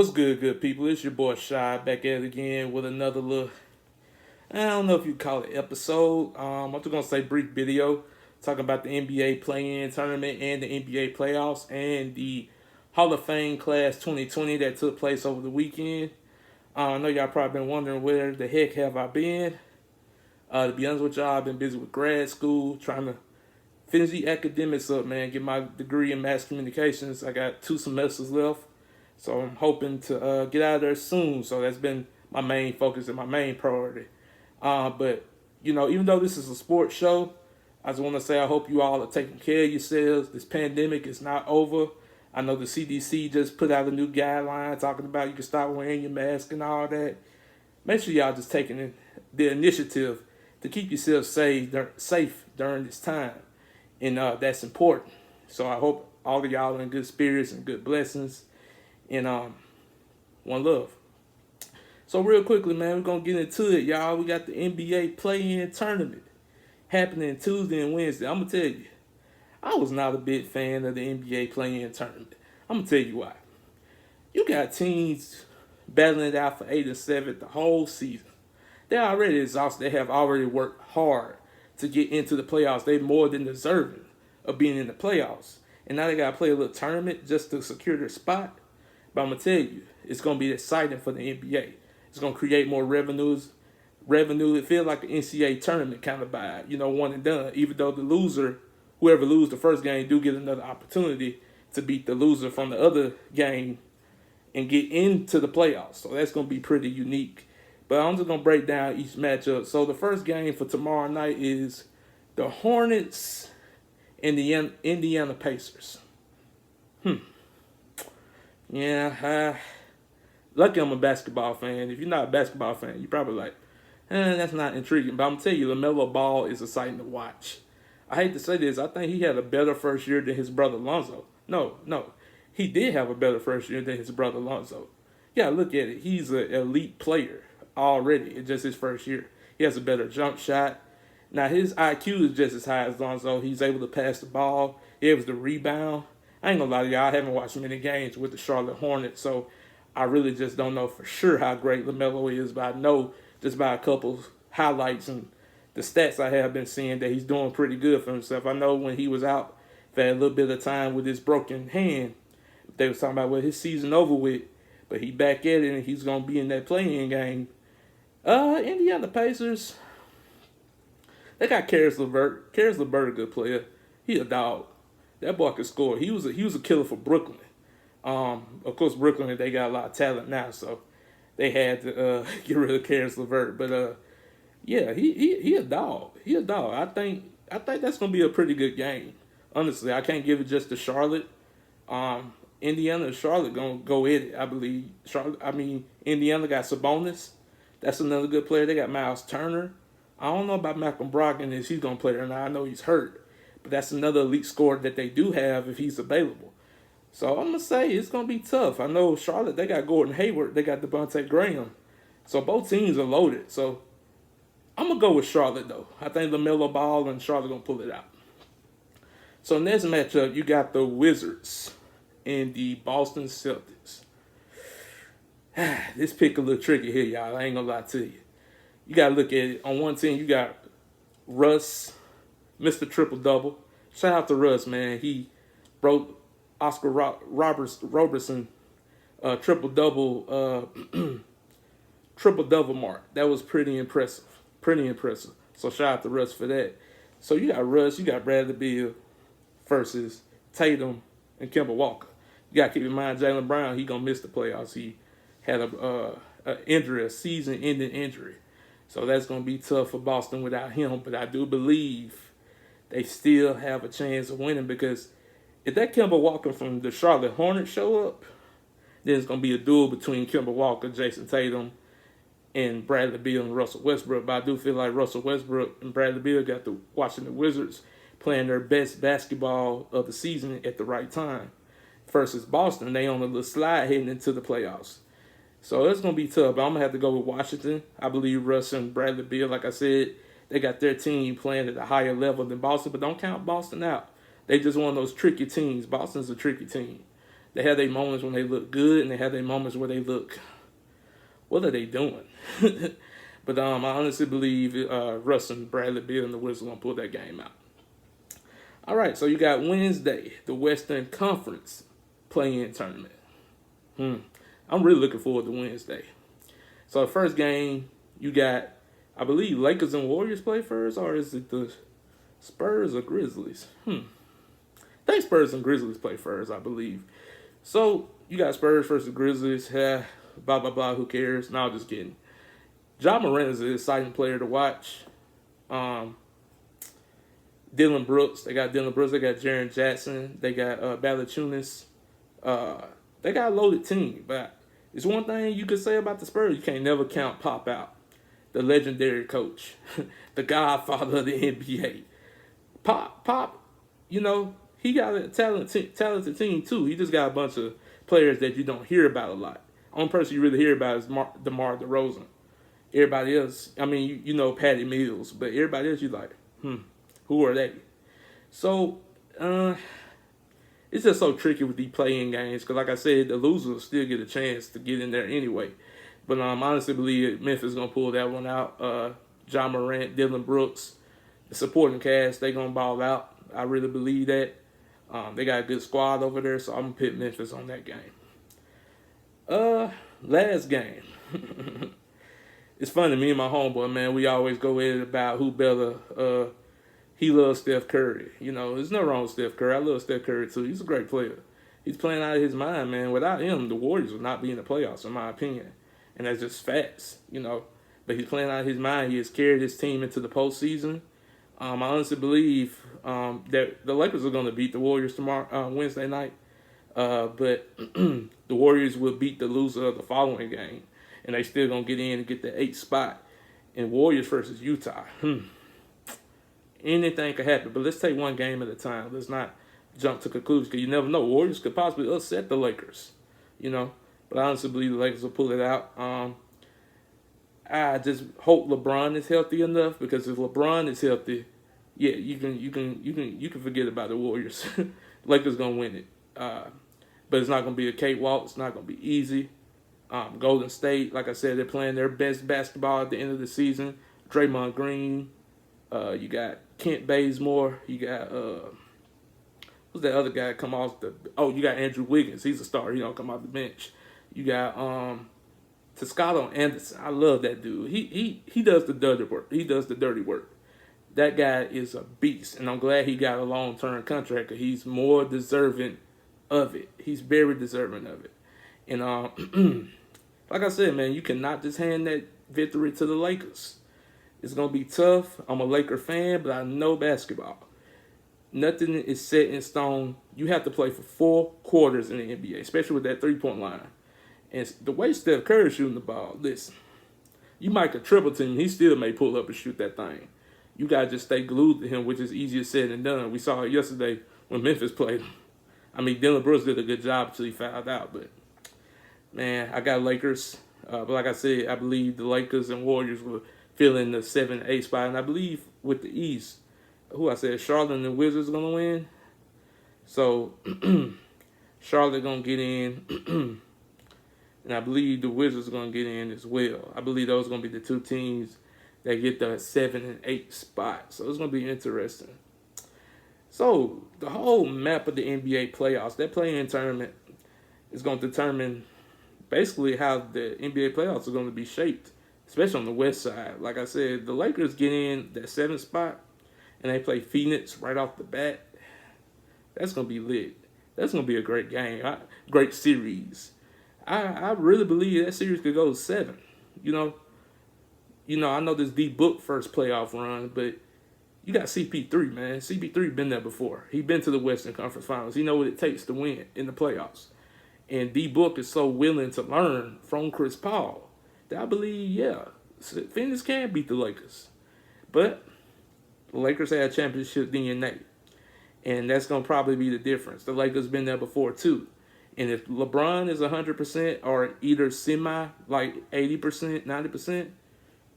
What's good people? It's your boy Shad back at it again with another little, I don't know if you call it episode. I'm just gonna say brief video talking about the NBA play-in tournament and the NBA playoffs and the Hall of Fame class 2020 that took place over the weekend. I know y'all probably been wondering where the heck have I been. To be honest with y'all, I've been busy with grad school, trying to finish the academics up, man. Get my degree in mass communications. I got 2 semesters left. So I'm hoping to get out of there soon. So that's been my main focus and my main priority. But, even though this is a sports show, I just want to say I hope you all are taking care of yourselves. This pandemic is not over. I know the CDC just put out a new guideline talking about you can start wearing your mask and all that. Make sure y'all just taking the initiative to keep yourself safe during this time. And that's important. So I hope all of y'all are in good spirits and good blessings. And one love. So real quickly, man, we're gonna get into it, y'all. We got the NBA play-in tournament happening Tuesday and Wednesday. I'm gonna tell you, I was not a big fan of the NBA play-in tournament. I'm gonna tell you why. You got teams battling it out for 8 and 7 the whole season. They're already exhausted. They have already worked hard to get into the playoffs. They're more than deserving of being in the playoffs. And now they gotta play a little tournament just to secure their spot. But I'm going to tell you, it's going to be exciting for the NBA. It's going to create more revenue. It feels like an NCAA tournament kind of vibe, one and done. Even though the loser, whoever loses the first game, do get another opportunity to beat the loser from the other game and get into the playoffs. So that's going to be pretty unique. But I'm just going to break down each matchup. So the first game for tomorrow night is the Hornets and the Indiana Pacers. Yeah, lucky I'm a basketball fan. If you're not a basketball fan, you're probably like, that's not intriguing. But I'm going to tell you, LaMelo Ball is exciting to watch. I hate to say this. I think he had a better first year than his brother Lonzo. No. He did have a better first year than his brother Lonzo. Yeah, look at it. He's an elite player already. It's just his first year. He has a better jump shot. Now, his IQ is just as high as Lonzo. He's able to pass the ball. He able to rebound. I ain't gonna lie to y'all, I haven't watched many games with the Charlotte Hornets, so I really just don't know for sure how great LaMelo is, but I know just by a couple highlights and the stats I have been seeing that he's doing pretty good for himself. I know when he was out for a little bit of time with his broken hand, they was talking about, well, his season over with, but he back at it and he's gonna be in that playing game. Indiana Pacers, they got Karis LeVert. Karis LeVert, a good player. He a dog. That boy could score. He was a killer for Brooklyn. Of course, Brooklyn, they got a lot of talent now, so they had to get rid of Karis LeVert. But yeah, he a dog. He a dog. I think that's gonna be a pretty good game. Honestly, I can't give it just to Charlotte. Indiana and Charlotte gonna go at it. I believe Indiana got Sabonis. That's another good player. They got Miles Turner. I don't know about Malcolm Brogdon if he's gonna play or not. I know he's hurt. But that's another elite scorer that they do have if he's available. So I'm going to say it's going to be tough. I know Charlotte, they got Gordon Hayward. They got Devontae Graham. So both teams are loaded. So I'm going to go with Charlotte, though. I think LaMelo Ball and Charlotte going to pull it out. So next matchup, you got the Wizards and the Boston Celtics. This pick a little tricky here, y'all. I ain't going to lie to you. You got to look at it. On one team, you got Russ, Mr. Triple-Double. Shout out to Russ, man. He broke Oscar Robertson triple-double mark. That was pretty impressive. So shout out to Russ for that. So you got Russ, you got Bradley Beal versus Tatum and Kemba Walker. You got to keep in mind Jaylen Brown, he going to miss the playoffs. He had a season-ending injury. So that's going to be tough for Boston without him. But I do believe they still have a chance of winning because if that Kemba Walker from the Charlotte Hornets show up, then it's going to be a duel between Kemba Walker, Jason Tatum, and Bradley Beal and Russell Westbrook. But I do feel like Russell Westbrook and Bradley Beal got to watching the Wizards playing their best basketball of the season at the right time. Versus Boston, they on a little slide heading into the playoffs. So it's going to be tough, but I'm going to have to go with Washington. I believe Russ and Bradley Beal, like I said, they got their team playing at a higher level than Boston, but don't count Boston out. They just one of those tricky teams. Boston's a tricky team. They have their moments when they look good, and they have their moments where they look, what are they doing? But I honestly believe Russ and Bradley Beal and the Wizards gonna pull that game out. All right, so you got Wednesday, the Western Conference play-in tournament. I'm really looking forward to Wednesday. So the first game, you got, I believe, Lakers and Warriors play first, or is it the Spurs or Grizzlies? I think Spurs and Grizzlies play first, I believe. So you got Spurs versus Grizzlies. Blah, blah, blah, who cares? No, just kidding. Ja Morant is an exciting player to watch. Dylan Brooks. They got Dylan Brooks. They got Jaren Jackson. They got Valanciunas. They got a loaded team. But it's one thing you could say about the Spurs. You can't never count Pop out. The legendary coach. The godfather of the NBA. Pop, you know, he got a talented team too. He just got a bunch of players that you don't hear about a lot. Only person you really hear about is DeMar DeRozan. Everybody else, I mean, you know Patty Mills, but everybody else, you like, who are they? So, it's just so tricky with these playing games because, like I said, the losers will still get a chance to get in there anyway. But I honestly believe Memphis is going to pull that one out. Ja Morant, Dylan Brooks, the supporting cast, they going to ball out. I really believe that. They got a good squad over there, so I'm going to put Memphis on that game. Last game. It's funny, me and my homeboy, man, we always go at it about who better. He loves Steph Curry. You know, there's no wrong with Steph Curry. I love Steph Curry, too. He's a great player. He's playing out of his mind, man. Without him, the Warriors would not be in the playoffs, in my opinion. And that's just facts, you know. But he's playing out of his mind. He has carried his team into the postseason. I honestly believe that the Lakers are going to beat the Warriors tomorrow, Wednesday night. But the Warriors will beat the loser of the following game. And they still going to get in and get the 8th spot in Warriors versus Utah. Anything could happen. But let's take one game at a time. Let's not jump to conclusions because you never know. Warriors could possibly upset the Lakers, you know. But I honestly believe the Lakers will pull it out. I just hope LeBron is healthy enough because if LeBron is healthy, yeah, you can forget about the Warriors. Lakers gonna win it. But it's not gonna be a cakewalk. It's not gonna be easy. Golden State, like I said, they're playing their best basketball at the end of the season. Draymond Green, you got Kent Bazemore, you got who's that other guy come off the? Oh, you got Andrew Wiggins. He's a star. He don't come off the bench. You got Toscano Anderson. I love that dude. He does the dirty work. He does the dirty work. That guy is a beast, and I'm glad he got a long-term contract because he's more deserving of it. He's very deserving of it. And like I said, man, you cannot just hand that victory to the Lakers. It's going to be tough. I'm a Laker fan, but I know basketball. Nothing is set in stone. You have to play for 4 quarters in the NBA, especially with that three-point line. And the way Steph Curry's shooting the ball, listen, you might could triple team, he still may pull up and shoot that thing. You got to just stay glued to him, which is easier said than done. We saw it yesterday when Memphis played him. I mean, Dylan Brooks did a good job until he fouled out, but man, I got Lakers. But like I said, I believe the Lakers and Warriors will fill in the 7-8 spot. And I believe with the East, Charlotte and the Wizards are going to win. So Charlotte going to get in. And I believe the Wizards are going to get in as well. I believe those are going to be the 2 teams that get the 7 and 8 spot. So it's going to be interesting. So the whole map of the NBA playoffs, that play-in tournament is going to determine basically how the NBA playoffs are going to be shaped, especially on the West side. Like I said, the Lakers get in that 7th spot, and they play Phoenix right off the bat. That's going to be lit. That's going to be a great game, great series. I really believe that series could go 7. You know, I know this D-Book first playoff run, but you got CP3, man. CP3 been there before. He been to the Western Conference Finals. He know what it takes to win in the playoffs. And D-Book is so willing to learn from Chris Paul that I believe, yeah, Phoenix can beat the Lakers. But the Lakers have championship DNA. And that's going to probably be the difference. The Lakers been there before, too. And if LeBron is 100% or either semi, like 80%, 90%,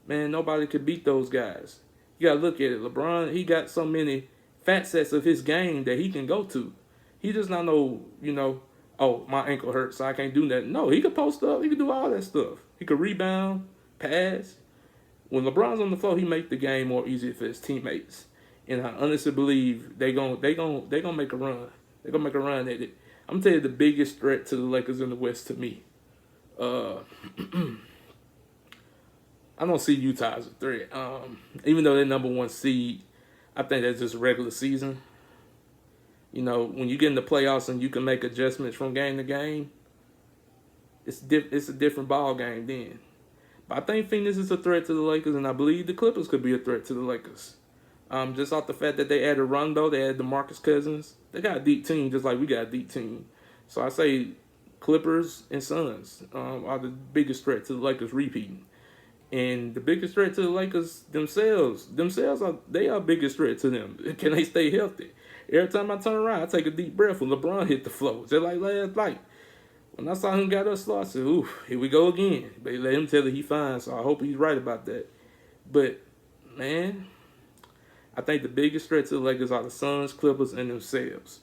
man, nobody could beat those guys. You got to look at it. LeBron, he got so many facets of his game that he can go to. He does not know, oh, my ankle hurts, so I can't do that. No, he could post up. He could do all that stuff. He could rebound, pass. When LeBron's on the floor, he make the game more easier for his teammates. And I honestly believe they gonna make a run. They're gonna make a run at it. I'm gonna tell you the biggest threat to the Lakers in the West to me. Uh, I don't see Utah as a threat. Even though they're number one seed, I think that's just regular season. You know, when you get in the playoffs and you can make adjustments from game to game, it's a different ball game then. But I think Phoenix is a threat to the Lakers, and I believe the Clippers could be a threat to the Lakers. Just off the fact that they added Rondo, they added DeMarcus Cousins. They got a deep team, just like we got a deep team. So I say Clippers and Suns are the biggest threat to the Lakers repeating. And the biggest threat to the Lakers themselves are biggest threat to them. Can they stay healthy? Every time I turn around, I take a deep breath when LeBron hit the floor. Just like last night. When I saw him got us slow, I said, ooh, here we go again. But let him tell that he's fine, so I hope he's right about that. But, man, I think the biggest threat to the Lakers are the Suns, Clippers, and themselves.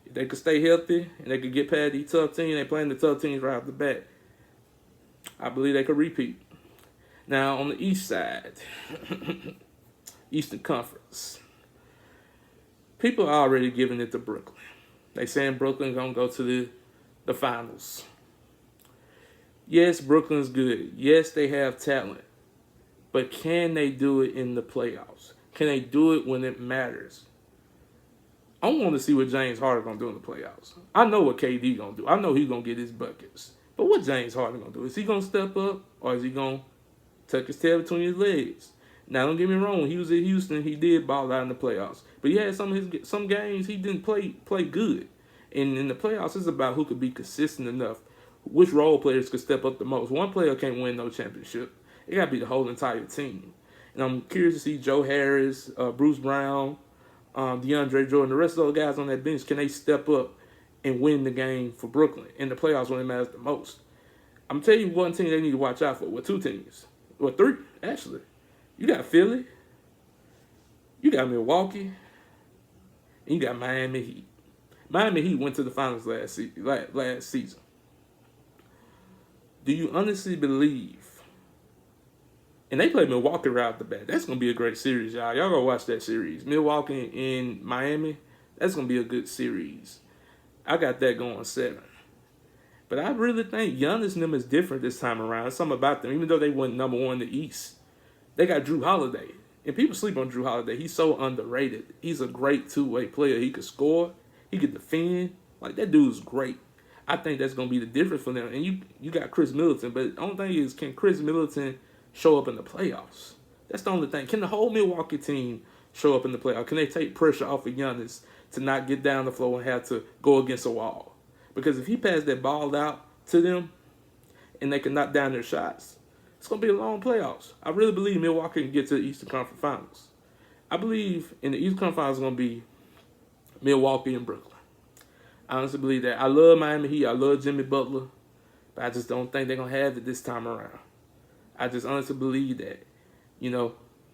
If they could stay healthy and they could get past these tough teams, they playing the tough teams right off the bat, I believe they could repeat. Now, on the East side, Eastern Conference, people are already giving it to Brooklyn. They saying Brooklyn going to go to the finals. Yes, Brooklyn's good. Yes, they have talent. But can they do it in the playoffs? Can they do it when it matters? I want to see what James Harden going to do in the playoffs. I know what KD going to do. I know he's going to get his buckets. But what James Harden going to do? Is he going to step up or is he going to tuck his tail between his legs? Now, don't get me wrong. When he was at Houston, he did ball out in the playoffs. But he had some games he didn't play good. And in the playoffs, it's about who could be consistent enough. Which role players could step up the most. One player can't win no championship. It got to be the whole entire team. And I'm curious to see Joe Harris, Bruce Brown, DeAndre Jordan, the rest of those guys on that bench. Can they step up and win the game for Brooklyn in the playoffs when it matters the most? I'm telling you one team they need to watch out for. Well, two teams. Well, three, actually. You got Philly. You got Milwaukee. And you got Miami Heat. Miami Heat went to the finals last season. Do you honestly believe? And they played Milwaukee right off the bat. That's going to be a great series, y'all. Y'all go watch that series. Milwaukee and Miami, that's going to be a good series. I got that going 7. But I really think Giannis and them is different this time around. There's something about them. Even though they went number 1 in the East, they got Drew Holiday. And people sleep on Drew Holiday. He's so underrated. He's a great two-way player. He could score. He could defend. Like, that dude's great. I think that's going to be the difference for them. And you got Chris Middleton. But the only thing is, can Chris Middleton show up in the playoffs? That's the only thing. Can the whole Milwaukee team show up in the playoffs? Can they take pressure off of Giannis to not get down the floor and have to go against a wall? Because if he passed that ball out to them and they can knock down their shots, it's going to be a long playoffs. I really believe Milwaukee can get to the Eastern Conference Finals. I believe in the Eastern Conference Finals is going to be Milwaukee and Brooklyn. I honestly believe that. I love Miami Heat. I love Jimmy Butler. But I just don't think they're going to have it this time around. I just honestly believe that.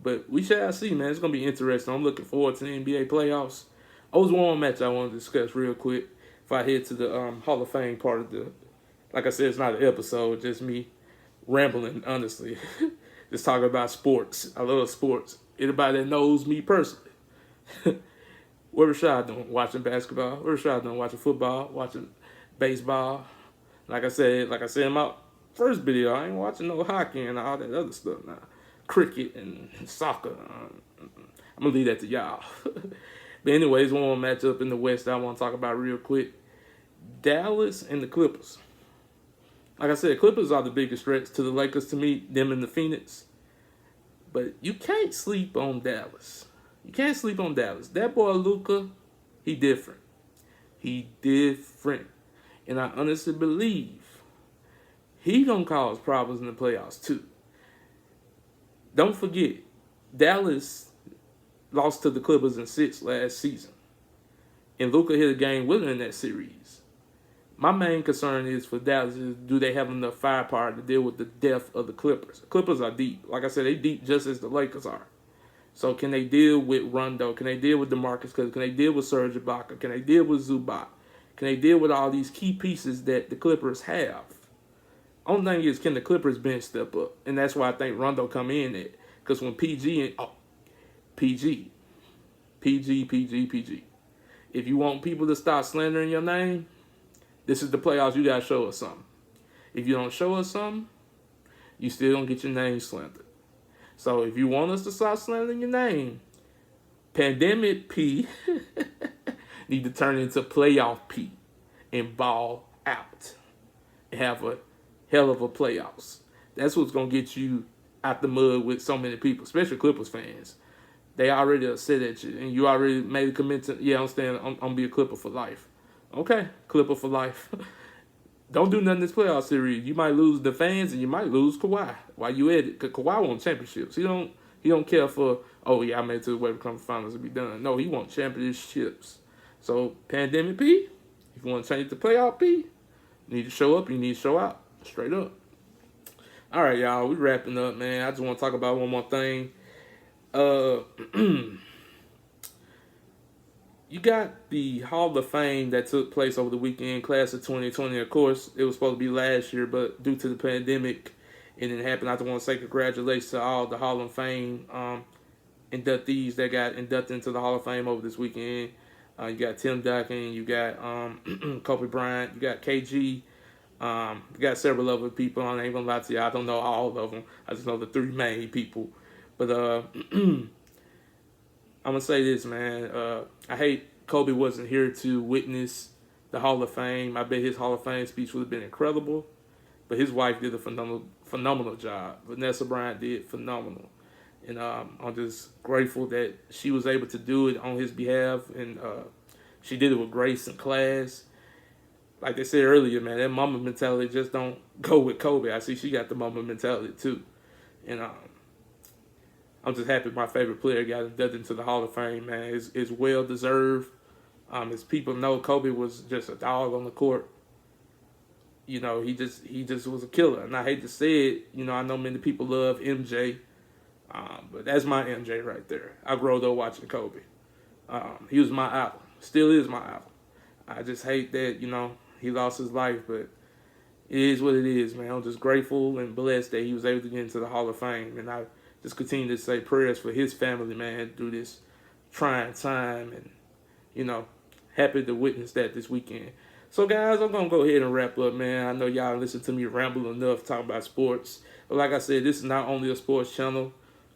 But we shall see, man. It's going to be interesting. I'm looking forward to the NBA playoffs. I was one match I want to discuss real quick before I head to the Hall of Fame part of the... Like I said, it's not an episode, just me rambling, honestly. Just talking about sports. I love sports. Anybody that knows me personally. What was Shad doing? Watching basketball. What was Shad doing? Watching football. Watching baseball. Like I said in my first video, I ain't watching no hockey and all that other stuff now. Cricket and soccer. I'm going to leave that to y'all. But anyways, one more matchup in the West that I want to talk about real quick. Dallas and the Clippers. Like I said, Clippers are the biggest threats to the Lakers to me, them and the Phoenix. But you can't sleep on Dallas. You can't sleep on Dallas. That boy Luka, he different. He different. And I honestly believe he gonna cause problems in the playoffs too. Don't forget, Dallas lost to the Clippers in 6 last season. And Luka hit a game winner in that series. My main concern is for Dallas is, do they have enough firepower to deal with the depth of the Clippers? The Clippers are deep. Like I said, they deep just as the Lakers are. So can they deal with Rondo? Can they deal with DeMarcus Cousins? Can they deal with Serge Ibaka? Can they deal with Zubac? Can they deal with all these key pieces that the Clippers have? Only thing is, can the Clippers bench step up? And that's why I think Rondo come in at. Because when PG, PG. If you want people to start slandering your name, this is the playoffs. You got to show us something. If you don't show us something, you still don't get your name slandered. So if you want us to start slandering your name, Pandemic P need to turn into Playoff P and ball out and have a hell of a playoffs. That's what's going to get you out the mud with so many people, especially Clippers fans. They already upset at you, and you already made a commitment to, yeah, I'm staying, I'm going to be a Clipper for life. Okay, Clipper for life. Don't do nothing this playoff series. You might lose the fans, and you might lose Kawhi while you at it. Because Kawhi wants championships. He don't care for, oh, yeah, I made it to the Western Conference Finals to be done. No, he wants championships. So, Pandemic P, if you want to change the playoff P, you need to show up, you need to show out. Straight up. All right, y'all, we wrapping up, man. I just want to talk about one more thing. You got the Hall of Fame that took place over the weekend, class of 2020. Of course, it was supposed to be last year, but due to the pandemic, it didn't happen. I just want to say congratulations to all the Hall of Fame inductees that got inducted into the Hall of Fame over this weekend. You got Tim Duncan, you got Kobe Bryant, you got KG. You got several other people. I ain't gonna lie to you, I don't know all of them. I just know the three main people. But I'm gonna say this, man. I hate Kobe wasn't here to witness the Hall of Fame. I bet his Hall of Fame speech would have been incredible. But his wife did a phenomenal job. Vanessa Bryant did phenomenal. And I'm just grateful that she was able to do it on his behalf. And she did it with grace and class. Like they said earlier, man, that mama mentality just don't go with Kobe. I see she got the mama mentality too. And I'm just happy my favorite player got inducted into the Hall of Fame, man. It's well deserved. As people know, Kobe was just a dog on the court. You know, he just was a killer. And I hate to say it, you know, I know many people love MJ, but that's my MJ right there. I grew up watching Kobe. He was my idol. Still is my idol. I just hate that, you know, he lost his life, but it is what it is, man. I'm just grateful and blessed that he was able to get into the Hall of Fame. And I just continue to say prayers for his family, man, through this trying time. And, you know, happy to witness that this weekend. So, guys, I'm going to go ahead and wrap up, man. I know y'all listen to me ramble enough talking about sports. But like I said, this is not only a sports channel.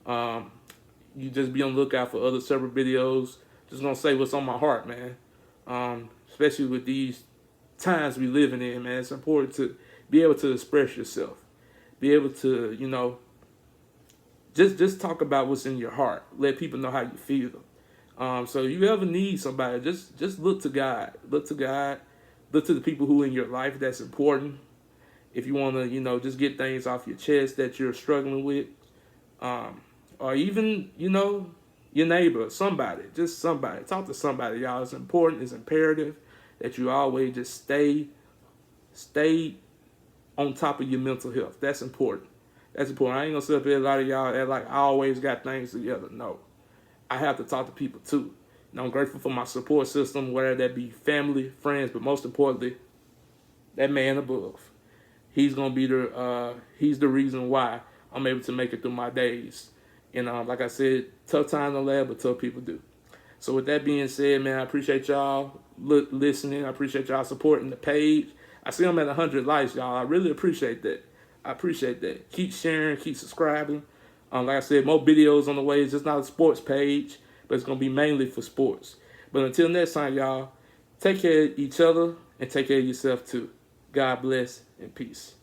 You just be on the lookout for other several videos. Just going to say what's on my heart, man. Especially with these times we living in, man. It's important to be able to express yourself. Be able to, you know, just talk about what's in your heart. Let people know how you feel. So if you ever need somebody, just look to God. Look to God. Look to the people who in your life that's important. If you want to, you know, just get things off your chest that you're struggling with. Or even, you know, your neighbor, somebody. Just somebody. Talk to somebody, y'all. It's important. It's imperative that you always just stay on top of your mental health. That's important. That's important. I ain't gonna sit up here, a lot of y'all act like I always got things together. No. I have to talk to people too. And I'm grateful for my support system, whether that be family, friends, but most importantly, that man above. He's gonna be he's the reason why I'm able to make it through my days. And like I said, tough times don't last, but tough people do. So with that being said, man, I appreciate y'all listening. I appreciate y'all supporting the page. I see I'm at 100 likes, y'all. I really appreciate that. I appreciate that. Keep sharing, keep subscribing. Like I said, more videos on the way. It's just not a sports page, but it's going to be mainly for sports. But until next time, y'all, take care of each other and take care of yourself too. God bless and peace.